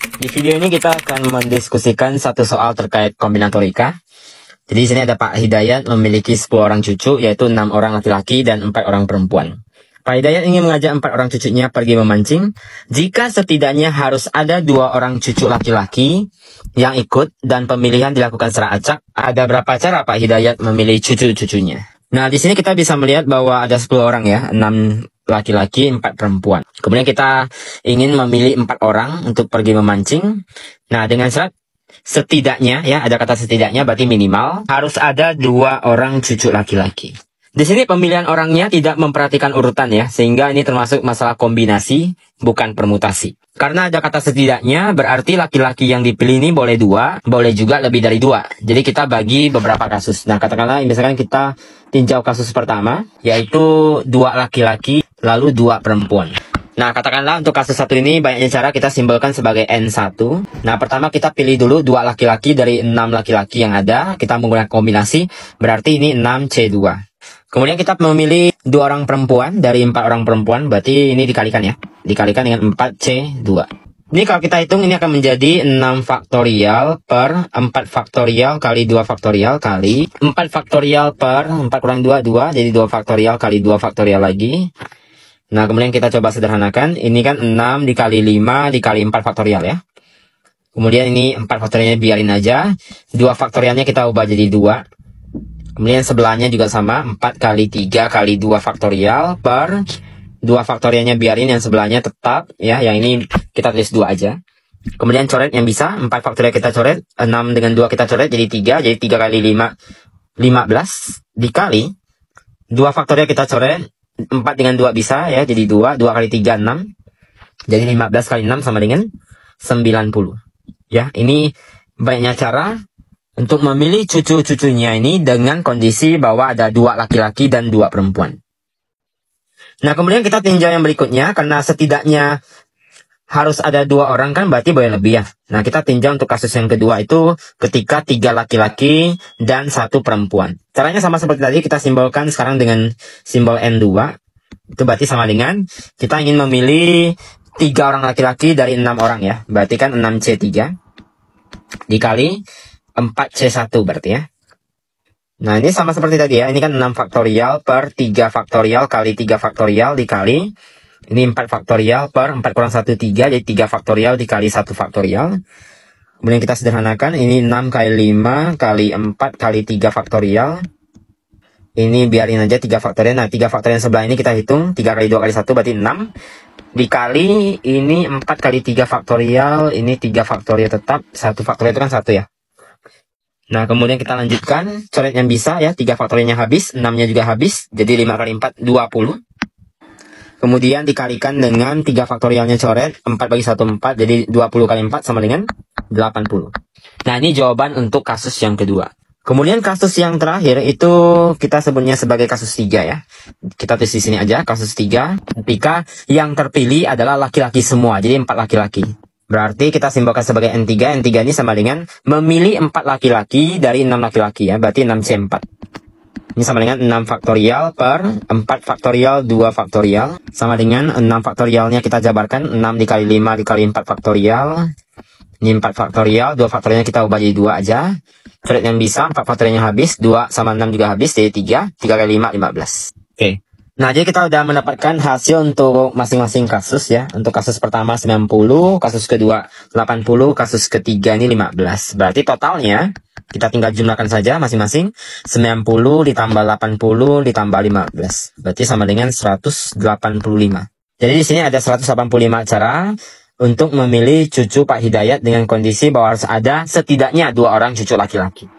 Di video ini kita akan mendiskusikan satu soal terkait kombinatorika. Jadi di sini ada Pak Hidayat memiliki 10 orang cucu, yaitu 6 orang laki-laki dan 4 orang perempuan. Pak Hidayat ingin mengajak 4 orang cucunya pergi memancing, jika setidaknya harus ada 2 orang cucu laki-laki yang ikut dan pemilihan dilakukan secara acak. Ada berapa cara Pak Hidayat memilih cucu-cucunya? Nah, di sini kita bisa melihat bahwa ada 10 orang ya, 6 laki-laki, 4 perempuan. Kemudian kita ingin memilih 4 orang untuk pergi memancing. Nah, dengan syarat setidaknya ya, ada kata setidaknya berarti minimal harus ada 2 orang cucu laki-laki. Di sini pemilihan orangnya tidak memperhatikan urutan ya, sehingga ini termasuk masalah kombinasi, bukan permutasi. Karena ada kata setidaknya, berarti laki-laki yang dipilih ini boleh 2, boleh juga lebih dari 2. Jadi kita bagi beberapa kasus. Nah, katakanlah misalkan kita tinjau kasus pertama, yaitu 2 laki-laki, lalu 2 perempuan. Nah, katakanlah untuk kasus satu ini banyaknya cara kita simbolkan sebagai N1. Nah, pertama kita pilih dulu 2 laki-laki dari 6 laki-laki yang ada. Kita menggunakan kombinasi, berarti ini 6C2. Kemudian kita memilih 2 orang perempuan dari 4 orang perempuan, berarti ini dikalikan ya. Dikalikan dengan 4C2. Ini kalau kita hitung ini akan menjadi 6 faktorial per 4 faktorial kali 2 faktorial kali 4 faktorial per 4 kurang 2, 2. Jadi 2 faktorial kali 2 faktorial lagi. Nah, kemudian kita coba sederhanakan. Ini kan 6 dikali 5 dikali 4 faktorial ya. Kemudian ini 4 faktorialnya biarin aja. 2 faktorialnya kita ubah jadi 2. Kemudian sebelahnya juga sama, 4 kali 3 kali 2 faktorial per 2 faktorialnya biarin, yang sebelahnya tetap ya, yang ini kita tulis 2 aja. Kemudian coret yang bisa, 4 faktorial kita coret, 6 dengan 2 kita coret jadi 3, jadi 3 kali 5, 15 dikali 2 faktorial kita coret, 4 dengan 2 bisa ya, jadi 2, 2 kali 3, 6. Jadi 15 kali 6 sama dengan 90. Ya, ini banyaknya cara untuk memilih cucu-cucunya ini dengan kondisi bahwa ada 2 laki-laki dan 2 perempuan. Nah, kemudian kita tinjau yang berikutnya, karena setidaknya harus ada 2 orang kan berarti boleh lebih ya. Nah, kita tinjau untuk kasus yang kedua itu ketika 3 laki-laki dan 1 perempuan. Caranya sama seperti tadi, kita simbolkan sekarang dengan simbol N2. Itu berarti sama dengan kita ingin memilih 3 orang laki-laki dari 6 orang ya. Berarti kan 6C3 dikali 4C1 berarti ya. Nah, ini sama seperti tadi ya. Ini kan 6 faktorial per 3 faktorial kali 3 faktorial dikali. Ini 4 faktorial per 4 kurang 1, 3. Jadi 3 faktorial dikali 1 faktorial. Kemudian kita sederhanakan. Ini 6 kali 5 kali 4 kali 3 faktorial. Ini biarin aja 3 faktorial. Nah, 3 faktorial sebelah ini kita hitung. 3 kali 2 kali 1 berarti 6. Dikali ini 4 kali 3 faktorial. Ini 3 faktorial tetap. 1 faktorial itu kan 1 ya. Nah, kemudian kita lanjutkan, coret yang bisa ya, 3 faktorialnya habis, 6-nya juga habis, jadi 5 kali 4, 20. Kemudian dikalikan dengan 3 faktorialnya coret, 4 bagi 1, 4, jadi 20 kali 4 sama dengan 80. Nah, ini jawaban untuk kasus yang kedua. Kemudian kasus yang terakhir itu kita sebutnya sebagai kasus 3 ya. Kita tulis di sini aja, kasus 3, ketika yang terpilih adalah laki-laki semua, jadi 4 laki-laki. Berarti kita simbolkan sebagai N3. N3 ini sama dengan memilih 4 laki-laki dari 6 laki-laki ya. Berarti 6C4. Ini sama dengan 6 faktorial per 4 faktorial 2 faktorial. Sama dengan 6 faktorialnya kita jabarkan. 6 dikali 5 dikali 4 faktorial. Ini 4 faktorial. 2 faktorialnya kita ubah jadi 2 aja. Coret yang bisa. 4 faktorialnya habis. 2 sama 6 juga habis. Jadi 3. 3 kali 5, 15. Oke. Nah, jadi kita udah mendapatkan hasil untuk masing-masing kasus ya. Untuk kasus pertama 90, kasus kedua 80, kasus ketiga ini 15. Berarti totalnya kita tinggal jumlahkan saja masing-masing. 90 ditambah 80 ditambah 15. Berarti sama dengan 185. Jadi di sini ada 185 cara untuk memilih cucu Pak Hidayat dengan kondisi bahwa harus ada setidaknya 2 orang cucu laki-laki.